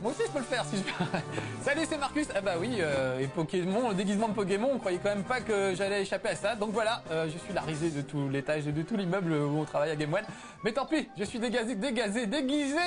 Moi aussi je peux le faire si je veux. Salut, c'est Marcus. Ah bah oui, et Pokémon, le déguisement de Pokémon, on croyait quand même pas que j'allais échapper à ça. Donc voilà, je suis la risée de tout l'étage, de tout l'immeuble où on travaille à Game One. Mais tant pis, je suis déguisé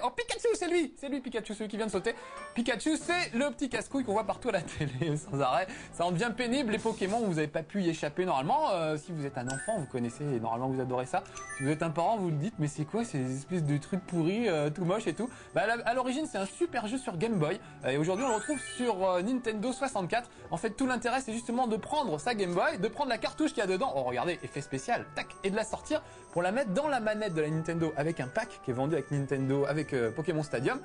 en Pikachu, c'est lui Pikachu, celui qui vient de sauter. Pikachu, c'est le petit casse-couille qu'on voit partout à la télé sans arrêt. Ça en devient pénible, les Pokémon, vous n'avez pas pu y échapper normalement. Si vous êtes un enfant, vous connaissez, et normalement vous adorez ça. Si vous êtes un parent, vous le dites, mais c'est quoi ces espèces de trucs pourris, tout moches et tout. Bah à l'origine, c'est un super jeu sur Game Boy. Et aujourd'hui, on le retrouve sur Nintendo 64. En fait, tout l'intérêt, c'est justement de prendre sa Game Boy, de prendre la cartouche qu'il y a dedans. Oh, regardez, effet spécial, tac, et de la sortir pour la mettre dans la manette de la Nintendo avec un pack qui est vendu avec Nintendo, avec Pokémon Stadium.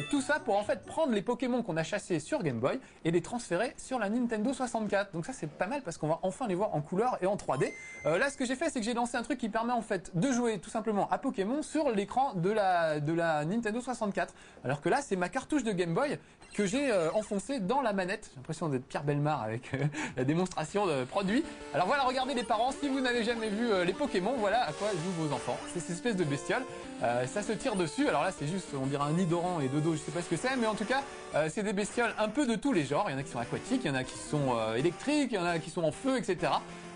Tout ça pour en fait prendre les Pokémon qu'on a chassés sur Game Boy et les transférer sur la Nintendo 64. Donc ça, c'est pas mal parce qu'on va enfin les voir en couleur et en 3D. Là, ce que j'ai fait, c'est que j'ai lancé un truc qui permet en fait de jouer tout simplement à Pokémon sur l'écran de la Nintendo 64. Alors que là, c'est ma cartouche de Game Boy que j'ai enfoncée dans la manette. J'ai l'impression d'être Pierre Bellemare avec la démonstration de produits. Alors voilà, regardez les parents, si vous n'avez jamais vu les Pokémon, voilà à quoi jouent vos enfants. C'est cette espèce de bestiole. Ça se tire dessus. Alors là, c'est juste, on dirait un Nidoran et Dodo, je sais pas ce que c'est, mais en tout cas, c'est des bestioles un peu de tous les genres. Il y en a qui sont aquatiques, il y en a qui sont électriques, il y en a qui sont en feu, etc.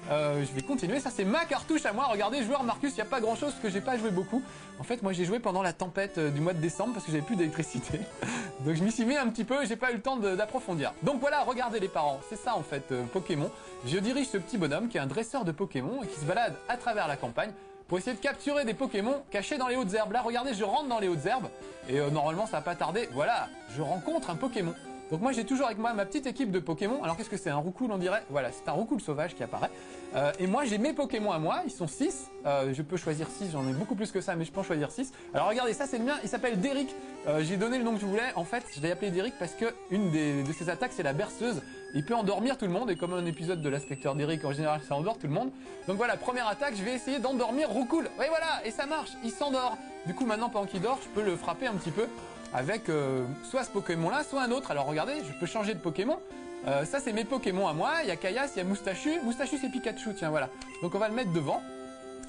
Je vais continuer, ça c'est ma cartouche à moi. Regardez, joueur Marcus, il n'y a pas grand chose que j'ai pas joué beaucoup. En fait, moi j'ai joué pendant la tempête du mois de décembre parce que j'avais plus d'électricité. Donc je m'y suis mis un petit peu, j'ai pas eu le temps d'approfondir. Donc voilà, regardez les parents, c'est ça en fait Pokémon. Je dirige ce petit bonhomme qui est un dresseur de Pokémon et qui se balade à travers la campagne pour essayer de capturer des Pokémon cachés dans les hautes herbes. Là, regardez, je rentre dans les hautes herbes et normalement ça va pas tarder. Voilà, je rencontre un Pokémon. Donc moi j'ai toujours avec moi ma petite équipe de Pokémon. Alors qu'est-ce que c'est, un Roucoule on dirait? Voilà, c'est un Roucoule sauvage qui apparaît. Et moi j'ai mes Pokémon à moi, ils sont 6. Je peux choisir 6, j'en ai beaucoup plus que ça, mais je peux en choisir 6. Alors regardez, ça c'est le mien, il s'appelle Derrick. J'ai donné le nom que je voulais. En fait, je l'ai appelé Derrick parce que une de ses attaques c'est la berceuse. Il peut endormir tout le monde et comme un épisode de l'inspecteur Derrick en général ça endort tout le monde. Donc voilà, première attaque, je vais essayer d'endormir Roucoule. Et voilà, et ça marche, il s'endort. Du coup maintenant pendant qu'il dort, je peux le frapper un petit peu avec soit ce Pokémon là, soit un autre. Alors regardez, je peux changer de Pokémon. Ça c'est mes Pokémon à moi, il y a Kaias, il y a Moustachu. Moustachu c'est Pikachu, tiens voilà. Donc on va le mettre devant.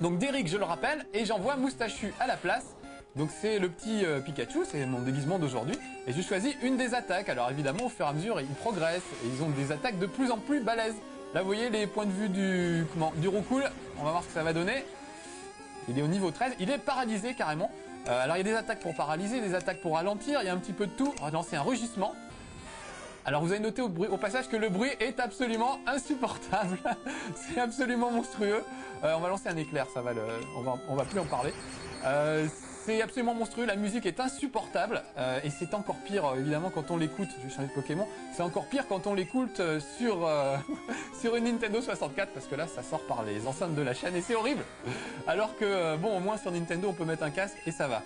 Donc Derrick je le rappelle, et j'envoie Moustachu à la place. Donc c'est le petit Pikachu, c'est mon déguisement d'aujourd'hui. Et je choisis une des attaques. Alors évidemment au fur et à mesure ils progressent et ils ont des attaques de plus en plus balèzes. Là vous voyez les points de vue du Roucoule, on va voir ce que ça va donner. Il est au niveau 13, il est paralysé carrément. Alors il y a des attaques pour paralyser, des attaques pour ralentir, il y a un petit peu de tout. On va lancer un rugissement. Alors vous avez noté au passage que le bruit est absolument insupportable. C'est absolument monstrueux. On va lancer un éclair, ça va on va plus en parler. C'est absolument monstrueux, la musique est insupportable et c'est encore pire évidemment quand on l'écoute, je vais changer de Pokémon, c'est encore pire quand on l'écoute sur une Nintendo 64 parce que là ça sort par les enceintes de la chaîne et c'est horrible. Alors que bon au moins sur Nintendo on peut mettre un casque et ça va.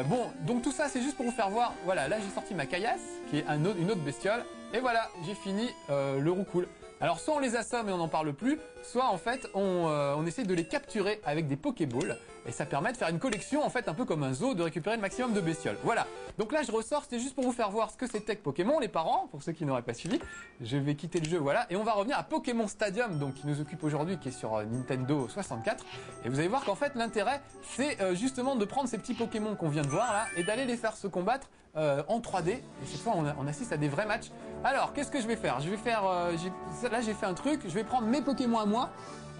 Bon donc tout ça c'est juste pour vous faire voir, voilà là j'ai sorti ma Kaias qui est une autre bestiole et voilà j'ai fini le Roucoule. Alors soit on les assomme et on n'en parle plus, soit en fait on essaie de les capturer avec des Pokéballs et ça permet de faire une collection en fait un peu comme un zoo, de récupérer le maximum de bestioles. Voilà, donc là je ressors, c'était juste pour vous faire voir ce que c'était que Pokémon, les parents, pour ceux qui n'auraient pas suivi. Je vais quitter le jeu, voilà, et on va revenir à Pokémon Stadium, donc qui nous occupe aujourd'hui, qui est sur Nintendo 64. Et vous allez voir qu'en fait l'intérêt c'est justement de prendre ces petits Pokémon qu'on vient de voir là et d'aller les faire se combattre en 3D. Et cette fois on assiste à des vrais matchs. Alors qu'est-ce que je vais faire? Je vais faire, là j'ai fait un truc, je vais prendre mes Pokémon à moi,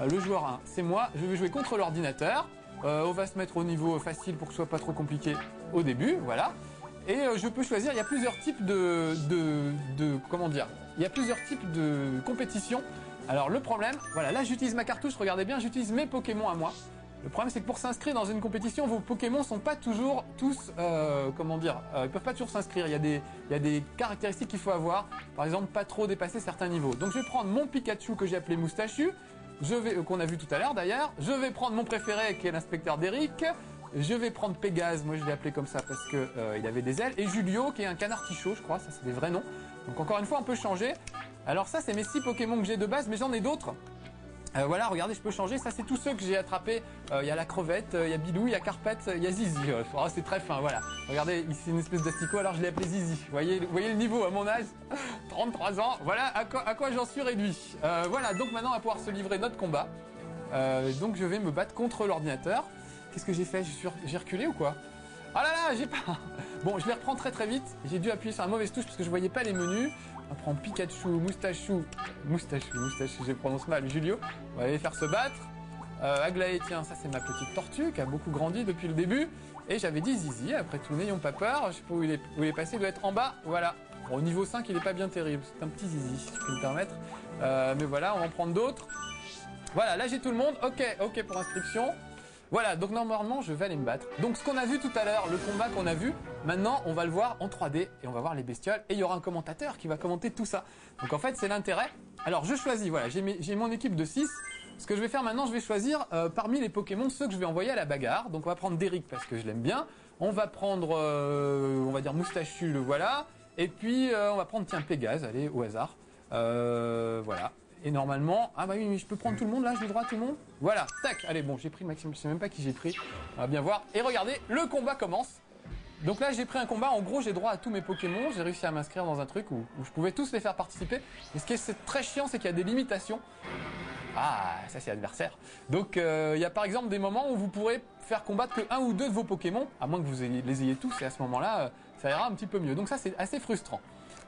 le joueur 1 c'est moi, je vais jouer contre l'ordinateur. On va se mettre au niveau facile pour que ce soit pas trop compliqué au début, voilà. Et je peux choisir, il y a plusieurs types comment dire, il y a plusieurs types de compétitions. Alors le problème, voilà, là j'utilise ma cartouche, regardez bien, j'utilise mes Pokémon à moi. Le problème c'est que pour s'inscrire dans une compétition, vos Pokémon sont pas toujours tous, comment dire, ils peuvent pas toujours s'inscrire. Il y a des caractéristiques qu'il faut avoir. Par exemple, pas trop dépasser certains niveaux. Donc je vais prendre mon Pikachu que j'ai appelé Moustachu. Qu'on a vu tout à l'heure d'ailleurs. Je vais prendre mon préféré qui est l'inspecteur Derrick. Je vais prendre Pégase, moi je l'ai appelé comme ça parce que il avait des ailes. Et Julio qui est un canard tichot, je crois, ça c'est des vrais noms. Donc encore une fois on peut changer. Alors ça c'est mes 6 Pokémon que j'ai de base, mais j'en ai d'autres. Voilà, regardez, je peux changer. Ça c'est tous ceux que j'ai attrapés. Il y a la crevette, il y a Bilou, il y a Carpette, il y a Zizi. Oh, c'est très fin, voilà. Regardez, ici une espèce d'asticot, alors je l'ai appelé Zizi. Vous voyez le niveau à mon âge, 33 ans. Voilà à quoi j'en suis réduit. Voilà, donc maintenant on va pouvoir se livrer notre combat. Donc je vais me battre contre l'ordinateur. Qu'est-ce que j'ai fait? J'ai reculé ou quoi? Ah là là, j'ai pas... Bon, je les reprends très très vite. J'ai dû appuyer sur la mauvaise touche parce que je voyais pas les menus. On prend Pikachu, Moustachu, je prononce mal, Julio. On va aller faire se battre. Aglaé, tiens, ça c'est ma petite tortue qui a beaucoup grandi depuis le début. Et j'avais dit Zizi, après tout, n'ayons pas peur. Je sais pas où il est passé, il doit être en bas. Voilà. Bon, au niveau 5, il est pas bien terrible. C'est un petit Zizi, si je peux me permettre. Mais voilà, on va en prendre d'autres. Voilà, là j'ai tout le monde. Ok pour inscription. Voilà, donc normalement je vais aller me battre. Donc ce qu'on a vu tout à l'heure, le combat qu'on a vu, maintenant on va le voir en 3D et on va voir les bestioles et il y aura un commentateur qui va commenter tout ça. Donc en fait c'est l'intérêt. Alors je choisis, voilà, j'ai mon équipe de 6. Ce que je vais faire maintenant, je vais choisir parmi les Pokémon ceux que je vais envoyer à la bagarre. Donc on va prendre Derrick parce que je l'aime bien. On va prendre, on va dire Moustachu, le voilà. Et puis on va prendre, tiens, Pégase, allez, au hasard. Voilà. Et normalement, ah bah oui, mais je peux prendre tout le monde là, j'ai le droit à tout le monde. Voilà, tac, allez, bon, j'ai pris le maximum, je sais même pas qui j'ai pris. On va bien voir. Et regardez, le combat commence. Donc là, j'ai pris un combat, en gros, j'ai droit à tous mes Pokémon. J'ai réussi à m'inscrire dans un truc où je pouvais tous les faire participer. Et ce qui est très chiant, c'est qu'il y a des limitations. Ah, ça c'est adversaire. Donc il y a par exemple des moments où vous pourrez faire combattre que un ou deux de vos Pokémon, à moins que vous les ayez tous, et à ce moment-là, ça ira un petit peu mieux. Donc ça c'est assez frustrant.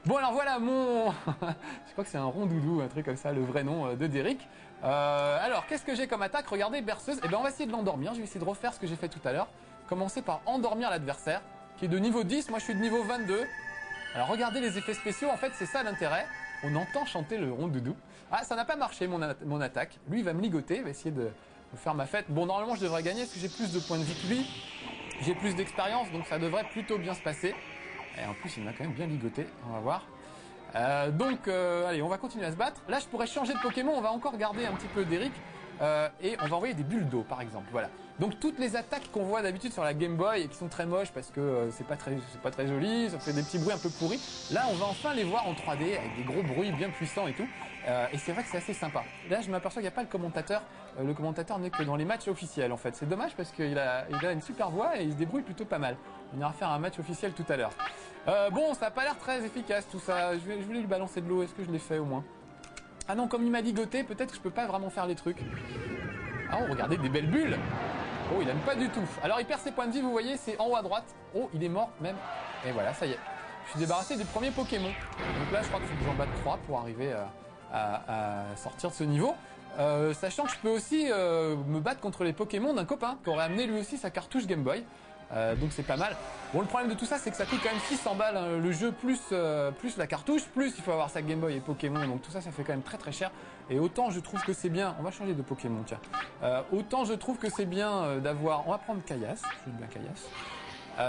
Bon alors voilà mon... je crois que c'est un rondoudou, un truc comme ça, le vrai nom de Derrick. Alors qu'est-ce que j'ai comme attaque? Regardez, berceuse. Eh bien on va essayer de l'endormir, je vais essayer de refaire ce que j'ai fait tout à l'heure. Commencer par endormir l'adversaire, qui est de niveau 10, moi je suis de niveau 22. Alors regardez les effets spéciaux, en fait c'est ça l'intérêt. On entend chanter le rondoudou. Ah, ça n'a pas marché mon attaque. Lui, il va me ligoter, il va essayer de me faire ma fête. Bon, normalement, je devrais gagner parce que j'ai plus de points de vie que lui. J'ai plus d'expérience, donc ça devrait plutôt bien se passer. Et en plus, il m'a quand même bien ligoté. On va voir. Allez, on va continuer à se battre. Là, je pourrais changer de Pokémon. On va encore garder un petit peu Derrick. Et on va envoyer des bulles d'eau, par exemple. Voilà. Donc toutes les attaques qu'on voit d'habitude sur la Game Boy et qui sont très moches parce que c'est pas très joli, ça fait des petits bruits un peu pourris. Là, on va enfin les voir en 3D avec des gros bruits bien puissants et tout. Et c'est vrai que c'est assez sympa. Là, je m'aperçois qu'il n'y a pas le commentateur. Le commentateur n'est que dans les matchs officiels, en fait. C'est dommage parce qu'il a une super voix et il se débrouille plutôt pas mal. On ira faire un match officiel tout à l'heure. Bon, ça n'a pas l'air très efficace tout ça. Je voulais lui balancer de l'eau. Est-ce que je l'ai fait au moins? Ah non, comme il m'a ligoté, peut-être que je peux pas vraiment faire les trucs. Ah, oh, regardez, des belles bulles. Oh, il aime pas du tout. Alors, il perd ses points de vie, vous voyez, c'est en haut à droite. Oh, il est mort même. Et voilà, ça y est. Je suis débarrassé du premier Pokémon. Donc là, je crois qu'il faut que j'en batte 3 pour arriver à sortir de ce niveau. Sachant que je peux aussi me battre contre les Pokémon d'un copain qui aurait amené lui aussi sa cartouche Game Boy. Donc c'est pas mal. Bon, le problème de tout ça, c'est que ça coûte quand même 600 balles hein, le jeu, plus la cartouche, plus il faut avoir sa Game Boy et Pokémon. Donc tout ça, ça fait quand même très très cher. Et autant je trouve que c'est bien. On va changer de Pokémon, tiens. Autant je trouve que c'est bien d'avoir. On va prendre Caillasse. Je veux bien Caillasse.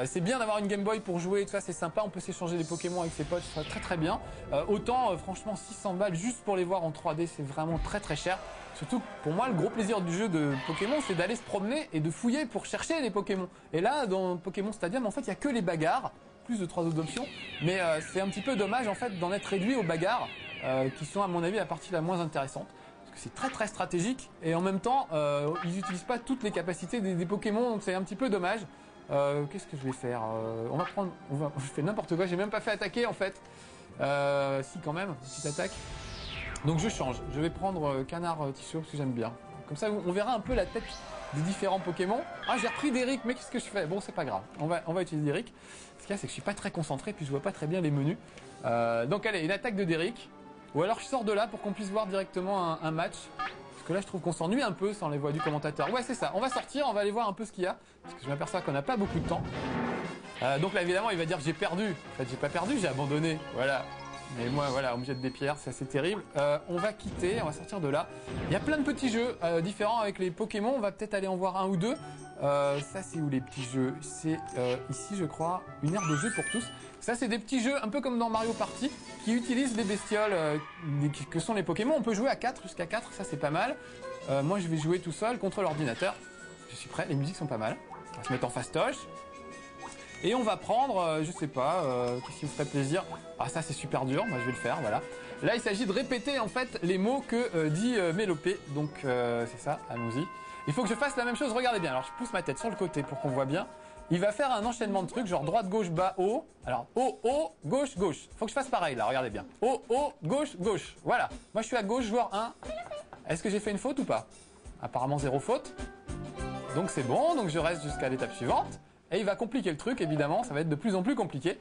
C'est bien d'avoir une Game Boy pour jouer, tout ça c'est sympa, on peut s'échanger des Pokémon avec ses potes, c'est très très bien. Autant franchement 600 balles juste pour les voir en 3D, c'est vraiment très très cher. Surtout pour moi le gros plaisir du jeu de Pokémon c'est d'aller se promener et de fouiller pour chercher les Pokémon. Et là dans Pokémon Stadium en fait il n'y a que les bagarres, plus de 3 autres options, mais c'est un petit peu dommage en fait d'en être réduit aux bagarres qui sont à mon avis la partie la moins intéressante. Parce que c'est très très stratégique et en même temps ils n'utilisent pas toutes les capacités des Pokémon donc c'est un petit peu dommage. Qu'est-ce que je vais faire? Je fais n'importe quoi, j'ai même pas fait attaquer en fait. Si quand même, petite attaque. Donc je change, je vais prendre Canard Ticho parce que j'aime bien. Comme ça on verra un peu la tête des différents Pokémon. Ah j'ai repris Derrick, mais qu'est-ce que je fais? Bon c'est pas grave, on va utiliser Derrick. Ce qu'il y a c'est que je suis pas très concentré puis je vois pas très bien les menus. Donc allez, une attaque de Derrick. Ou alors je sors de là pour qu'on puisse voir directement un match. Parce que là, je trouve qu'on s'ennuie un peu sans les voix du commentateur. Ouais, c'est ça. On va sortir, on va aller voir un peu ce qu'il y a. Parce que je m'aperçois qu'on n'a pas beaucoup de temps. Donc là, évidemment, il va dire j'ai perdu. En fait, j'ai pas perdu, j'ai abandonné. Voilà. Mais moi, voilà, on me jette des pierres, c'est assez terrible. On va quitter, on va sortir de là. Il y a plein de petits jeux différents avec les Pokémon. On va peut-être aller en voir un ou deux. Ça, c'est où les petits jeux? C'est ici, je crois, une aire de jeu pour tous. Ça, c'est des petits jeux un peu comme dans Mario Party qui utilisent les bestioles que sont les Pokémon. On peut jouer à 4, jusqu'à 4, ça c'est pas mal. Moi, je vais jouer tout seul contre l'ordinateur. Je suis prêt, les musiques sont pas mal. On va se mettre en fastoche. Et on va prendre, je sais pas, qu'est-ce qui vous ferait plaisir? Ah, ça c'est super dur, moi je vais le faire, voilà. Là, il s'agit de répéter en fait les mots que dit Mélopée. Donc, c'est ça, allons-y. Il faut que je fasse la même chose, regardez bien. Alors, je pousse ma tête sur le côté pour qu'on voit bien. Il va faire un enchaînement de trucs, genre droite, gauche, bas, haut. Alors, haut, haut, gauche, gauche. Faut que je fasse pareil, là, regardez bien. Haut, haut, gauche, gauche. Voilà. Moi, je suis à gauche, joueur 1. Est-ce que j'ai fait une faute ou pas? Apparemment, 0 faute. Donc, c'est bon. Donc, je reste jusqu'à l'étape suivante. Et il va compliquer le truc, évidemment, ça va être de plus en plus compliqué.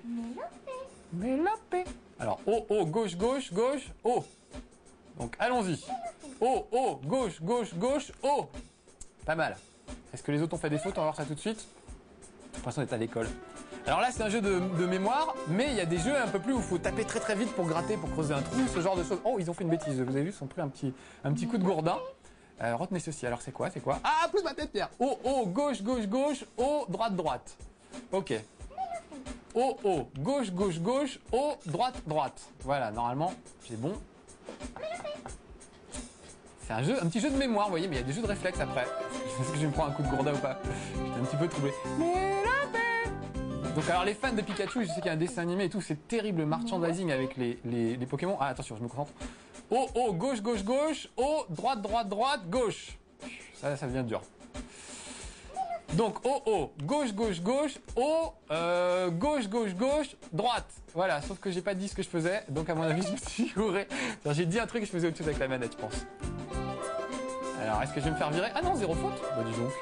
Mélopé. Alors, haut, haut, gauche, gauche, gauche, haut. Donc, allons-y. Haut, haut, gauche, gauche, gauche, haut. Pas mal. Est-ce que les autres ont fait des fautes? On va voir ça tout de suite. J'ai l'impression d'être à l'école. Alors là, c'est un jeu de mémoire, mais il y a des jeux un peu plus où il faut taper très très vite pour gratter, pour creuser un trou, ce genre de choses. Oh, ils ont fait une bêtise. Vous avez vu, ils ont pris un petit coup de gourdin. Retenez ceci. Alors, c'est quoi? C'est quoi? Ah, pousse ma tête, Pierre. Haut, haut, gauche, gauche, gauche, haut, droite, droite. Ok. Haut, haut, gauche, gauche, gauche, haut, droite, droite. Voilà, normalement, c'est bon. C'est un petit jeu de mémoire, vous voyez, mais il y a des jeux de réflexe après. Est-ce que je vais me prendre un coup de gourdin ou pas? J'étais un petit peu troublé. Donc alors les fans de Pikachu, je sais qu'il y a un dessin animé et tout, c'est terrible merchandising avec les Pokémon. Ah attention, je me concentre. Haut, haut, gauche, gauche, gauche, haut, droite, droite, droite, gauche. Ça devient dur. Donc haut, haut, gauche, gauche, gauche, haut, gauche, gauche, gauche, droite. Voilà, sauf que j'ai pas dit ce que je faisais, donc à mon avis je me suis gouré. J'ai dit un truc et je faisais autre chose avec la manette, je pense. Alors est-ce que je vais me faire virer? Ah non, zéro faute. Bah dis donc.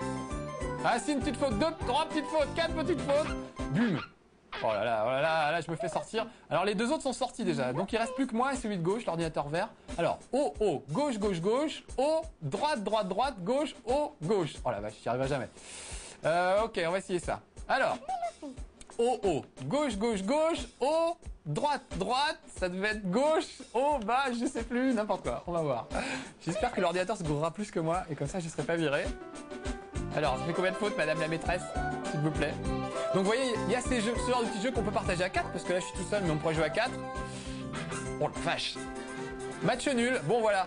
Ah si, une petite faute, 2, 3 petites fautes, 4 petites fautes. Bum. Oh là là, oh là là, là je me fais sortir. Alors les deux autres sont sortis déjà, donc il reste plus que moi et celui de gauche, l'ordinateur vert. Alors haut, haut, gauche, gauche, gauche, haut, droite, droite, droite, gauche, haut, gauche. Oh la vache, j'y arriverai jamais. Ok, on va essayer ça. Alors, haut, haut, gauche, gauche, gauche, haut, droite, droite, ça devait être gauche, haut, bas, je sais plus, n'importe quoi, on va voir. J'espère que l'ordinateur se gourera plus que moi et comme ça je ne serai pas viré. Alors, ça fait combien de fautes, madame la maîtresse, s'il vous plaît? Donc, vous voyez, il y a ce genre de petits jeux qu'on peut partager à 4, parce que là, je suis tout seul, mais on pourrait jouer à 4. Oh la vache! Match nul. Bon, voilà.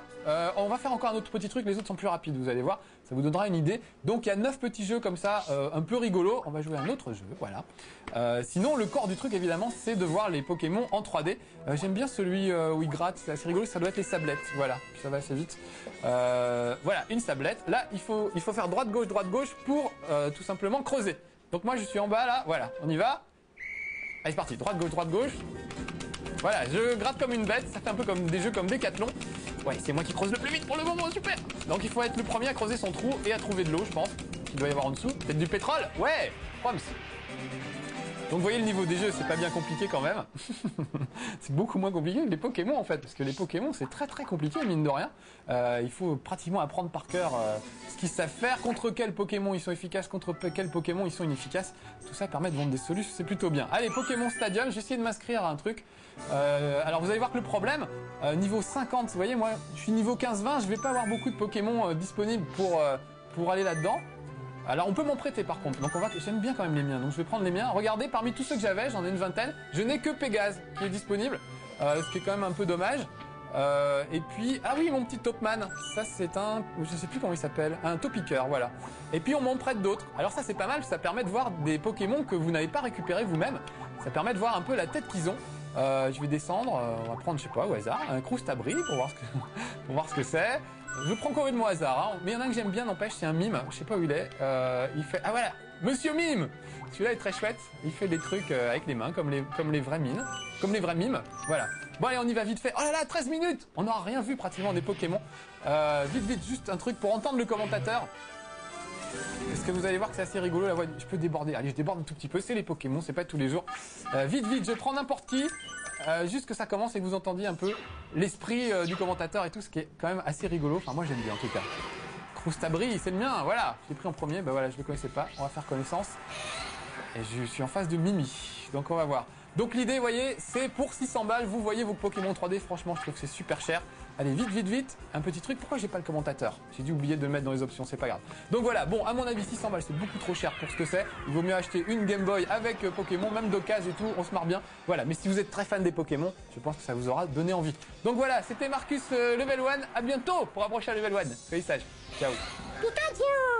On va faire encore un autre petit truc. Les autres sont plus rapides, vous allez voir. Ça vous donnera une idée. Donc, il y a 9 petits jeux comme ça, un peu rigolos. On va jouer à un autre jeu, voilà. Sinon, le corps du truc, évidemment, c'est de voir les Pokémon en 3D. J'aime bien celui où ils grattent. C'est assez rigolo. Ça doit être les sablettes. Voilà. Puis ça va assez vite. Voilà, une sablette. Là, il faut faire droite, gauche pour tout simplement creuser. Donc, moi, je suis en bas, là. Voilà. On y va. Allez, c'est parti. Droite, gauche. Voilà, je gratte comme une bête, ça fait un peu comme des jeux comme Décathlon. Ouais, c'est moi qui creuse le plus vite pour le moment, super. Donc il faut être le premier à creuser son trou et à trouver de l'eau, je pense. Il doit y avoir en dessous. Peut-être du pétrole? Ouais, proms. Donc vous voyez le niveau des jeux, c'est pas bien compliqué quand même. C'est beaucoup moins compliqué que les Pokémon en fait, parce que les Pokémon c'est très très compliqué mine de rien. Il faut pratiquement apprendre par cœur ce qu'ils savent faire, contre quels Pokémon ils sont efficaces, contre quels Pokémon ils sont inefficaces. Tout ça permet de vendre des solutions, c'est plutôt bien. Allez, Pokémon Stadium, j'ai essayé de m'inscrire à un truc. Alors vous allez voir que le problème, niveau 50, vous voyez moi je suis niveau 15-20, je vais pas avoir beaucoup de Pokémon disponibles pour aller là-dedans. Alors on peut m'en prêter par contre, donc j'aime bien quand même les miens, donc je vais prendre les miens. Regardez, parmi tous ceux que j'avais, j'en ai une vingtaine, je n'ai que Pégase qui est disponible, ce qui est quand même un peu dommage. Et puis, ah oui, mon petit Topman, ça c'est je sais plus comment il s'appelle, un Topiqueur, voilà. Et puis on m'en prête d'autres. Alors ça c'est pas mal, ça permet de voir des Pokémon que vous n'avez pas récupérés vous-même. Ça permet de voir un peu la tête qu'ils ont. Je vais descendre, on va prendre, je sais pas, au hasard, un Crousstabri pour voir ce que c'est. Je prends encore une au hasard, hein. Mais il y en a un que j'aime bien, n'empêche, c'est un mime, je sais pas où il est. Il fait, ah voilà, Monsieur Mime. Celui-là est très chouette, il fait des trucs avec les mains, comme les vrais mimes. Voilà. Bon allez, on y va vite fait. Oh là là, 13 minutes. On n'aura rien vu pratiquement des Pokémon. Vite, juste un truc pour entendre le commentateur. Parce que vous allez voir que c'est assez rigolo la voix. Je peux déborder. Allez, je déborde un tout petit peu. C'est les Pokémon, c'est pas tous les jours. Vite, je prends n'importe qui. Juste que ça commence et que vous entendiez un peu l'esprit du commentateur et tout, ce qui est quand même assez rigolo. Enfin, moi j'aime bien en tout cas. Crousstabri, c'est le mien, voilà. Je l'ai pris en premier, bah voilà, je le connaissais pas. On va faire connaissance. Et je suis en face de Mimi. Donc on va voir. Donc l'idée, vous voyez, c'est pour 600 balles, vous voyez vos Pokémon 3D. Franchement, je trouve que c'est super cher. Allez, vite. Un petit truc. Pourquoi j'ai pas le commentateur? J'ai dû oublier de le mettre dans les options, c'est pas grave. Donc voilà, bon, à mon avis, 600 balles, c'est beaucoup trop cher pour ce que c'est. Il vaut mieux acheter une Game Boy avec Pokémon, même d'occasion et tout, on se marre bien. Voilà, mais si vous êtes très fan des Pokémon, je pense que ça vous aura donné envie. Donc voilà, c'était Marcus Level 1. À bientôt pour approcher à Level 1. Soyez sages. Ciao. Pikachu!